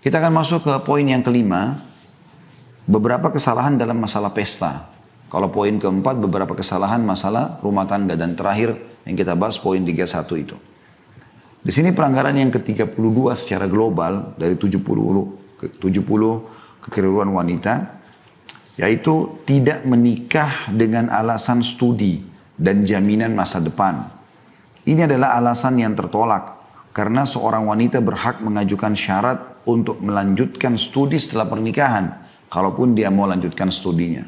Kita akan masuk ke poin yang kelima, beberapa kesalahan dalam masalah pesta. Kalau poin keempat, beberapa kesalahan masalah rumah tangga. Dan terakhir yang kita bahas poin 31 itu. Di sini pelanggaran yang ke-32 secara global dari 70 kekeliruan wanita, yaitu tidak menikah dengan alasan studi dan jaminan masa depan. Ini adalah alasan yang tertolak karena seorang wanita berhak mengajukan syarat untuk melanjutkan studi setelah pernikahan, kalaupun dia mau lanjutkan studinya.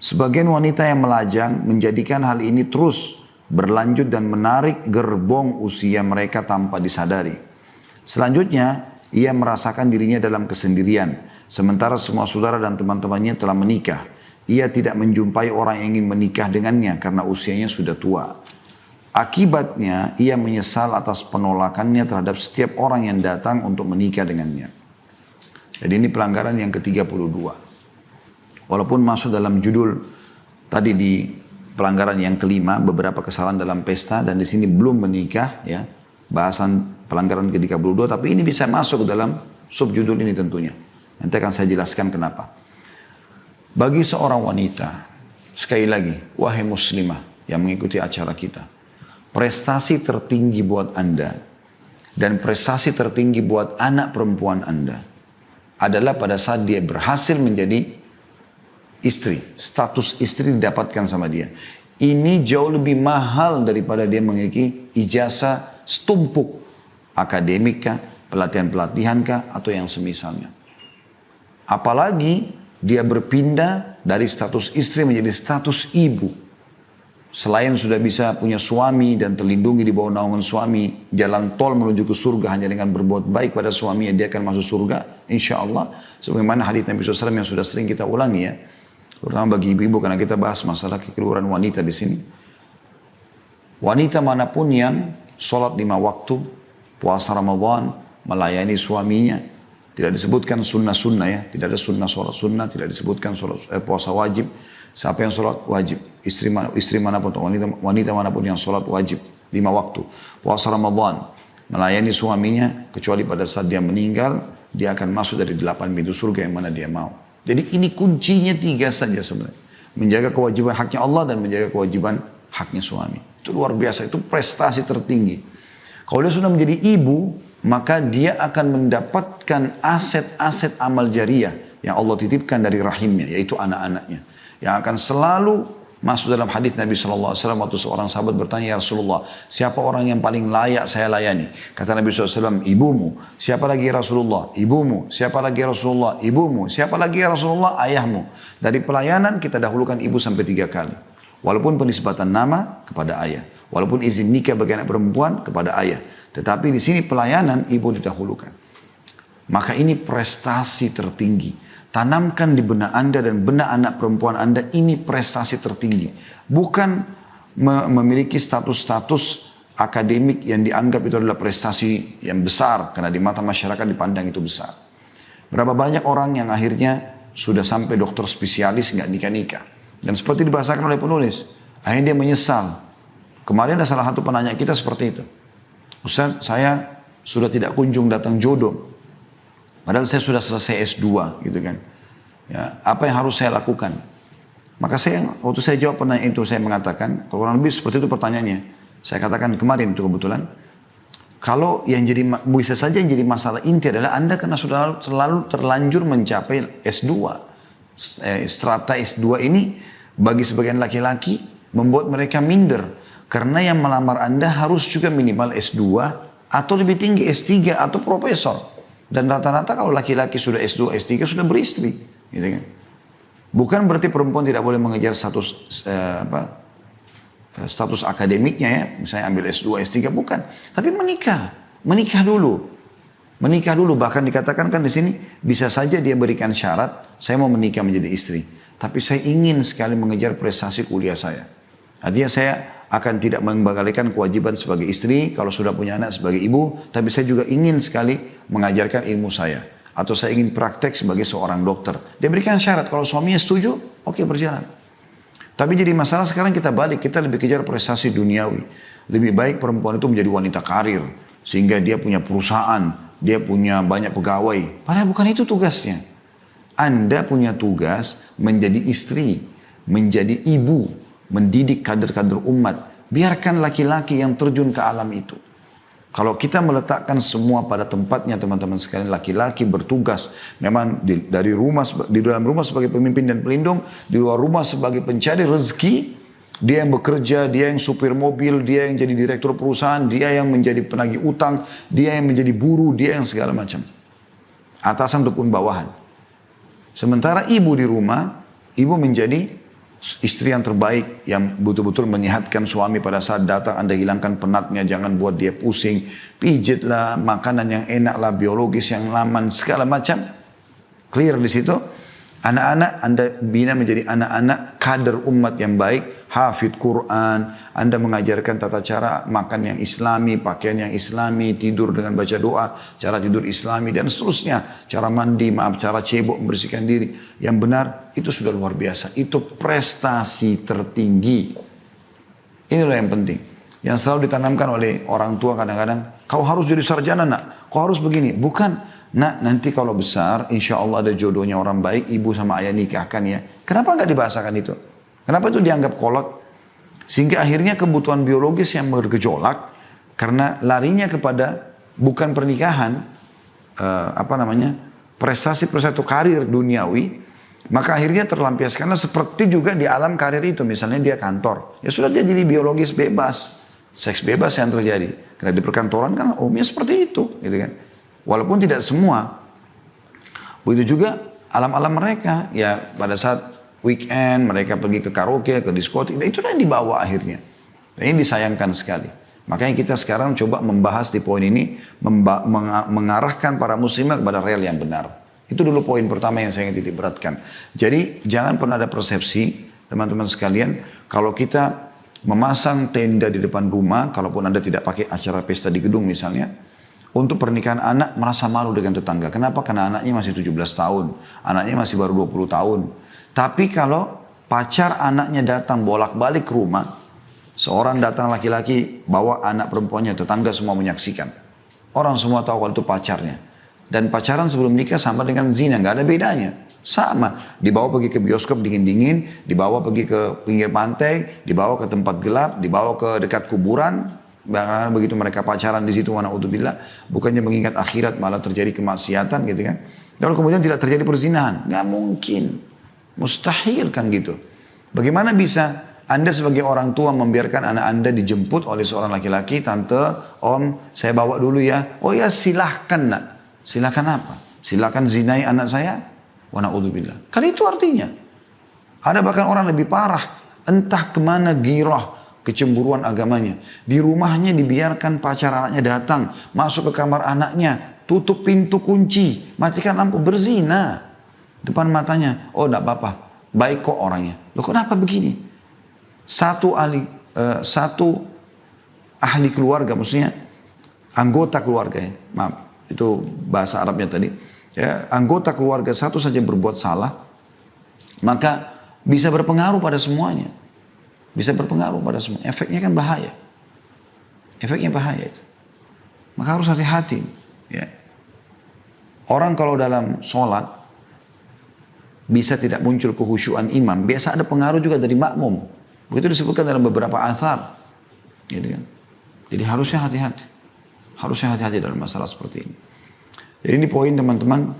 Sebagian wanita yang melajang menjadikan hal ini terus berlanjut dan menarik gerbong usia mereka tanpa disadari. Selanjutnya, ia merasakan dirinya dalam kesendirian, sementara semua saudara dan teman-temannya telah menikah. Ia tidak menjumpai orang yang ingin menikah dengannya karena usianya sudah tua. Akibatnya, ia menyesal atas penolakannya terhadap setiap orang yang datang untuk menikah dengannya. Jadi ini pelanggaran yang ke-32. Walaupun masuk dalam judul tadi di pelanggaran yang kelima, beberapa kesalahan dalam pesta, dan di sini belum menikah, ya, bahasan pelanggaran ke-32, tapi ini bisa masuk ke dalam subjudul ini tentunya. Nanti akan saya jelaskan kenapa. Bagi seorang wanita, sekali lagi, wahai muslimah yang mengikuti acara kita, prestasi tertinggi buat Anda dan prestasi tertinggi buat anak perempuan Anda adalah pada saat dia berhasil menjadi istri. Status istri didapatkan sama dia. Ini jauh lebih mahal daripada dia memiliki ijazah setumpuk akademik kah, pelatihan-pelatihan kah, atau yang semisalnya. Apalagi dia berpindah dari status istri menjadi status ibu. Selain sudah bisa punya suami dan terlindungi di bawah naungan suami, jalan tol menuju ke surga hanya dengan berbuat baik pada suaminya, dia akan masuk surga, insya Allah. Sebagaimana hadits Nabi SAW yang sudah sering kita ulangi ya. Terutama bagi ibu-ibu karena kita bahas masalah kekeliruan wanita di sini. Wanita manapun yang sholat 5 waktu, puasa Ramadan, melayani suaminya, tidak disebutkan sunnah-sunnah ya, tidak ada sunnah sholat sunnah, tidak disebutkan puasa wajib. Siapa yang sholat wajib, istri manapun, wanita manapun yang sholat wajib 5 waktu, puasa Ramadan, melayani suaminya, kecuali pada saat dia meninggal, dia akan masuk dari 8 pintu surga yang mana dia mau. Jadi ini kuncinya 3 saja sebenarnya. Menjaga kewajiban haknya Allah dan menjaga kewajiban haknya suami. Itu luar biasa, itu prestasi tertinggi. Kalau dia sudah menjadi ibu, maka dia akan mendapatkan aset-aset amal jariah yang Allah titipkan dari rahimnya, yaitu anak-anaknya. Yang akan selalu masuk dalam hadis Nabi SAW waktu seorang sahabat bertanya, ya Rasulullah, siapa orang yang paling layak saya layani? Kata Nabi SAW, ibumu. Siapa lagi ya Rasulullah? Ibumu. Siapa lagi ya Rasulullah? Ibumu. Siapa lagi ya Rasulullah? Ayahmu. Dari pelayanan kita dahulukan ibu sampai 3 kali. Walaupun penisbatan nama kepada ayah. Walaupun izin nikah bagi anak perempuan kepada ayah. Tetapi di sini pelayanan ibu didahulukan. Maka ini prestasi tertinggi. Tanamkan di benak Anda dan benak anak perempuan Anda, ini prestasi tertinggi. Bukan memiliki status-status akademik yang dianggap itu adalah prestasi yang besar. Karena di mata masyarakat dipandang itu besar. Berapa banyak orang yang akhirnya sudah sampai dokter spesialis nggak nikah-nikah. Dan seperti dibahasakan oleh penulis, akhirnya dia menyesal. Kemarin ada salah satu penanya kita seperti itu. Ustaz, saya sudah tidak kunjung datang jodoh. Padahal saya sudah selesai S2 gitu kan. Ya, apa yang harus saya lakukan? Maka waktu saya jawab pertanyaan itu, saya mengatakan, kurang lebih seperti itu pertanyaannya. Saya katakan kemarin itu kebetulan, kalau yang jadi, bisa saja yang jadi masalah inti adalah Anda karena sudah terlanjur mencapai S2. Strata S2 ini bagi sebagian laki-laki membuat mereka minder. Karena yang melamar Anda harus juga minimal S2 atau lebih tinggi S3 atau profesor. Dan rata-rata kalau laki-laki sudah S2, S3 sudah beristri, gitu kan. Bukan berarti perempuan tidak boleh mengejar status akademiknya ya, misalnya ambil S2, S3, bukan. Tapi menikah dulu. Bahkan dikatakan kan di sini bisa saja dia berikan syarat, saya mau menikah menjadi istri, tapi saya ingin sekali mengejar prestasi kuliah saya. Artinya saya akan tidak mengembalikan kewajiban sebagai istri kalau sudah punya anak sebagai ibu, tapi saya juga ingin sekali mengajarkan ilmu saya. Atau saya ingin praktek sebagai seorang dokter. Dia berikan syarat, kalau suaminya setuju, oke, berjalan. Tapi jadi masalah sekarang kita balik, kita lebih kejar prestasi duniawi. Lebih baik perempuan itu menjadi wanita karir, sehingga dia punya perusahaan, dia punya banyak pegawai. Padahal bukan itu tugasnya. Anda punya tugas menjadi istri, menjadi ibu, mendidik kader-kader umat. Biarkan laki-laki yang terjun ke alam itu. Kalau kita meletakkan semua pada tempatnya teman-teman sekalian, laki-laki bertugas memang dari rumah, di dalam rumah sebagai pemimpin dan pelindung, di luar rumah sebagai pencari rezeki, dia yang bekerja, dia yang supir mobil, dia yang jadi direktur perusahaan, dia yang menjadi penagih utang, dia yang menjadi buruh, dia yang segala macam. Atasan ataupun bawahan. Sementara ibu di rumah, ibu menjadi istri yang terbaik yang betul-betul menyehatkan suami pada saat datang. Anda hilangkan penatnya, jangan buat dia pusing. Pijitlah, makanan yang enak lah, biologis yang aman, segala macam. Clear di situ. Anak-anak Anda bina menjadi anak-anak kader umat yang baik, hafid Quran. Anda mengajarkan tata cara makan yang islami, pakaian yang islami, tidur dengan baca doa, cara tidur islami dan seterusnya. Cara mandi, cara cebok, membersihkan diri. Yang benar, itu sudah luar biasa. Itu prestasi tertinggi. Inilah yang penting. Yang selalu ditanamkan oleh orang tua kadang-kadang, kau harus jadi sarjana nak, kau harus begini. Bukan. Nak, nanti kalau besar, insya Allah ada jodohnya orang baik, ibu sama ayah nikahkan ya. Kenapa nggak dibahasakan itu? Kenapa itu dianggap kolot? Sehingga akhirnya kebutuhan biologis yang bergejolak, karena larinya kepada bukan pernikahan, prestasi-prestasi atau karir duniawi, maka akhirnya terlampiaskanlah seperti juga di alam karir itu. Misalnya dia kantor, ya sudah dia jadi biologis bebas, seks bebas yang terjadi. Karena di perkantoran kan umumnya seperti itu, gitu kan. Walaupun tidak semua. Begitu juga alam-alam mereka. Ya pada saat weekend mereka pergi ke karaoke, ke diskotik. Dan itulah yang dibawa akhirnya. Dan ini disayangkan sekali. Makanya kita sekarang coba membahas di poin ini. Mengarahkan para muslimah kepada real yang benar. Itu dulu poin pertama yang saya ingin titik beratkan. Jadi jangan pernah ada persepsi teman-teman sekalian. Kalau kita memasang tenda di depan rumah. Kalaupun Anda tidak pakai acara pesta di gedung misalnya. Untuk pernikahan anak merasa malu dengan tetangga. Kenapa? Karena anaknya masih 17 tahun. Anaknya masih baru 20 tahun. Tapi kalau pacar anaknya datang bolak-balik ke rumah. Seorang datang laki-laki bawa anak perempuannya. Tetangga semua menyaksikan. Orang semua tahu kalau itu pacarnya. Dan pacaran sebelum nikah sama dengan zina. Nggak ada bedanya. Sama. Dibawa pergi ke bioskop dingin-dingin. Dibawa pergi ke pinggir pantai. Dibawa ke tempat gelap. Dibawa ke dekat kuburan. Bahkan begitu mereka pacaran di situ, wanaudzubillah, bukannya mengingat akhirat malah terjadi kemaksiatan gitu kan. Lalu kemudian tidak terjadi perzinahan, nggak mungkin, mustahil kan gitu. Bagaimana bisa Anda sebagai orang tua membiarkan anak Anda dijemput oleh seorang laki-laki, tante, om, saya bawa dulu ya. Oh ya silahkan nak, silahkan apa? Silahkan zinai anak saya, wanaudzubillah. Kan itu artinya. Ada bahkan orang lebih parah, entah kemana girah. Kecemburuan agamanya. Di rumahnya dibiarkan pacar anaknya datang. Masuk ke kamar anaknya. Tutup pintu kunci. Matikan lampu. Berzina. Depan matanya. Oh enggak apa-apa. Baik kok orangnya. Loh kenapa begini? Satu ahli keluarga. Maksudnya anggota keluarga ya. Maaf. Itu bahasa Arabnya tadi. Ya, anggota keluarga satu saja berbuat salah. Maka bisa berpengaruh pada semuanya. Bisa berpengaruh pada semua. Efeknya kan bahaya. Efeknya bahaya itu. Maka harus hati-hati. Ya. Orang kalau dalam sholat bisa tidak muncul kehusyuan imam. Biasa ada pengaruh juga dari makmum. Begitu disebutkan dalam beberapa asar. Gitu kan. Jadi harusnya hati-hati. Harusnya hati-hati dalam masalah seperti ini. Jadi ini poin teman-teman.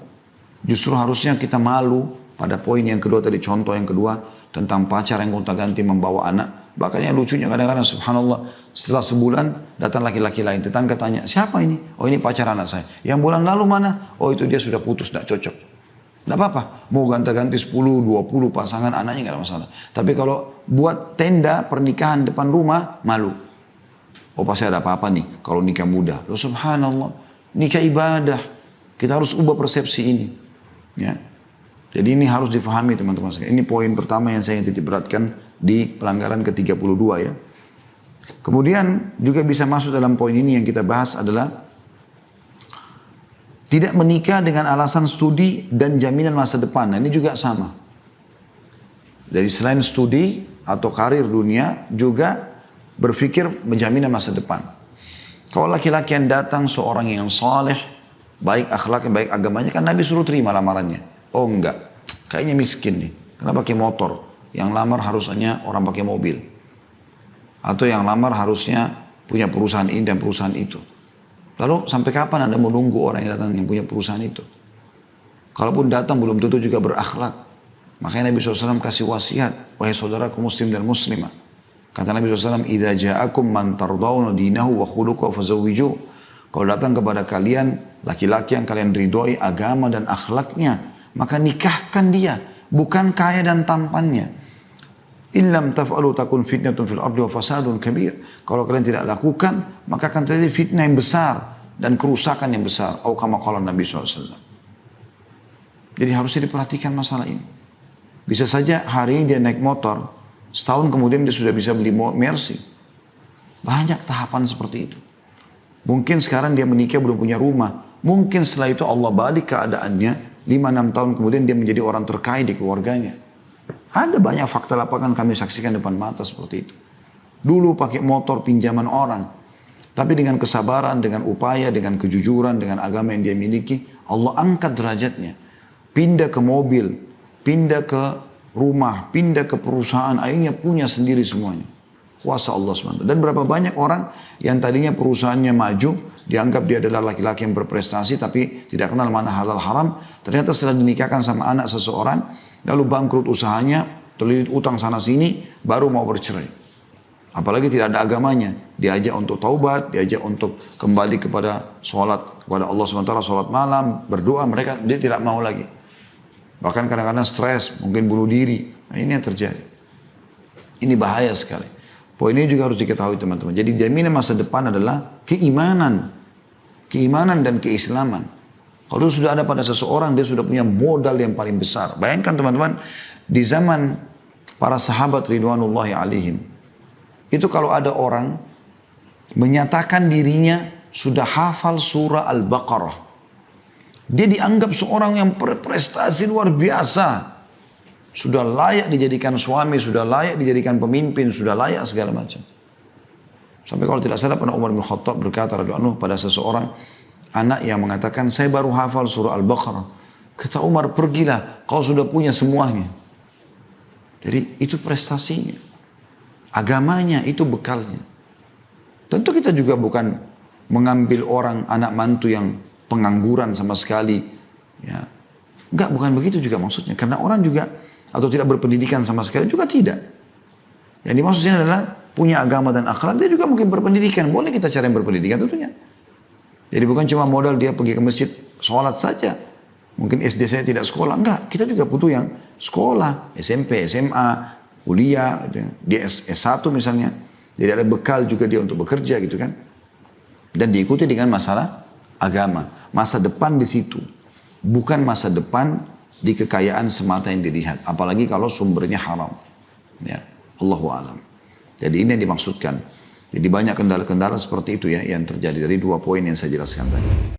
Justru harusnya kita malu pada poin yang kedua tadi. Contoh yang kedua. Tentang pacar yang gonta-ganti membawa anak. Bahkan yang lucunya kadang-kadang subhanallah. Setelah sebulan datang laki-laki lain. Tetangga tanya, siapa ini? Oh ini pacar anak saya. Yang bulan lalu mana? Oh itu dia sudah putus, tidak cocok. Tidak apa-apa. Mau ganti-ganti 10, 20 pasangan anaknya tidak ada masalah. Tapi kalau buat tenda pernikahan depan rumah, malu. Oh pasti ada apa-apa nih kalau nikah muda. Loh subhanallah. Nikah ibadah. Kita harus ubah persepsi ini. Ya. Jadi ini harus difahami teman-teman sekalian. Ini poin pertama yang saya titik beratkan di pelanggaran ke-32 ya. Kemudian juga bisa masuk dalam poin ini yang kita bahas adalah tidak menikah dengan alasan studi dan jaminan masa depan. Nah ini juga sama. Jadi selain studi atau karir dunia juga berpikir menjaminan masa depan. Kalau laki-laki yang datang seorang yang saleh, baik akhlaknya, baik agamanya, kan Nabi suruh terima lamarannya. Oh enggak, kayaknya miskin nih, kenapa pakai motor? Yang lamar harusnya orang pakai mobil. Atau yang lamar harusnya punya perusahaan ini dan perusahaan itu. Lalu sampai kapan Anda menunggu orang yang datang yang punya perusahaan itu? Kalaupun datang belum tentu juga berakhlak. Makanya Nabi SAW kasih wasiat, wahai saudaraku muslim dan muslimah. Kata Nabi SAW, "Idza ja'akum man tardawna dinahu wa khuluquhu fazawwiju." Kalau datang kepada kalian laki-laki yang kalian ridhoi agama dan akhlaknya, maka nikahkan dia, bukan kaya dan tampannya. Illam taf'alu takun fitnatun fil ardi wa fasadun kabir. Kalau kalian tidak lakukan, maka akan terjadi fitnah yang besar dan kerusakan yang besar. Atau kama qala Nabi SAW. Jadi harusnya diperhatikan masalah ini. Bisa saja hari ini dia naik motor, setahun kemudian dia sudah bisa beli Mercy. Banyak tahapan seperti itu. Mungkin sekarang dia menikah belum punya rumah. Mungkin setelah itu Allah balik keadaannya, 5-6 tahun kemudian dia menjadi orang terkaya di keluarganya. Ada banyak fakta lapangan kami saksikan depan mata seperti itu. Dulu pakai motor pinjaman orang. Tapi dengan kesabaran, dengan upaya, dengan kejujuran, dengan agama yang dia miliki, Allah angkat derajatnya. Pindah ke mobil, pindah ke rumah, pindah ke perusahaan, akhirnya punya sendiri semuanya. Kuasa Allah SWT. Dan berapa banyak orang yang tadinya perusahaannya maju, dianggap dia adalah laki-laki yang berprestasi, tapi tidak kenal mana halal haram. Ternyata setelah dinikahkan sama anak seseorang, lalu bangkrut usahanya, terlilit utang sana sini, baru mau bercerai. Apalagi tidak ada agamanya. Diajak untuk taubat, diajak untuk kembali kepada sholat, kepada Allah SWT, sholat malam, berdoa, dia tidak mau lagi. Bahkan kadang-kadang stres, mungkin bunuh diri. Nah, ini yang terjadi. Ini bahaya sekali. Poin ini juga harus diketahui teman-teman. Jadi jaminan masa depan adalah keimanan. Keimanan dan keislaman. Kalau sudah ada pada seseorang, dia sudah punya modal yang paling besar. Bayangkan teman-teman, di zaman para sahabat ridwanullahi alaihim, itu kalau ada orang menyatakan dirinya sudah hafal surah Al-Baqarah, dia dianggap seorang yang berprestasi luar biasa. Sudah layak dijadikan suami, sudah layak dijadikan pemimpin, sudah layak segala macam. Sampai kalau tidak salah pernah Umar bin Khattab berkata radhiyallahu anhu pada seseorang anak yang mengatakan, saya baru hafal surah Al-Baqarah. Kata Umar, pergilah, kau sudah punya semuanya. Jadi itu prestasinya. Agamanya itu bekalnya. Tentu kita juga bukan mengambil orang anak mantu yang pengangguran sama sekali. Ya. Enggak, bukan begitu juga maksudnya. Karena orang juga, atau tidak berpendidikan sama sekali juga tidak. Yang dimaksudnya adalah punya agama dan akhlak, dia juga mungkin berpendidikan. Boleh kita cari yang berpendidikan tentunya. Jadi bukan cuma modal dia pergi ke masjid, sholat saja. Mungkin SD saya tidak sekolah. Enggak, kita juga butuh yang sekolah, SMP, SMA, kuliah, dia S1 misalnya. Jadi ada bekal juga dia untuk bekerja gitu kan. Dan diikuti dengan masalah agama. Masa depan di situ. Bukan masa depan di kekayaan semata yang dilihat. Apalagi kalau sumbernya haram. Ya, Allahu a'lam. Jadi ini yang dimaksudkan. Jadi banyak kendala-kendala seperti itu ya yang terjadi dari 2 poin yang saya jelaskan tadi.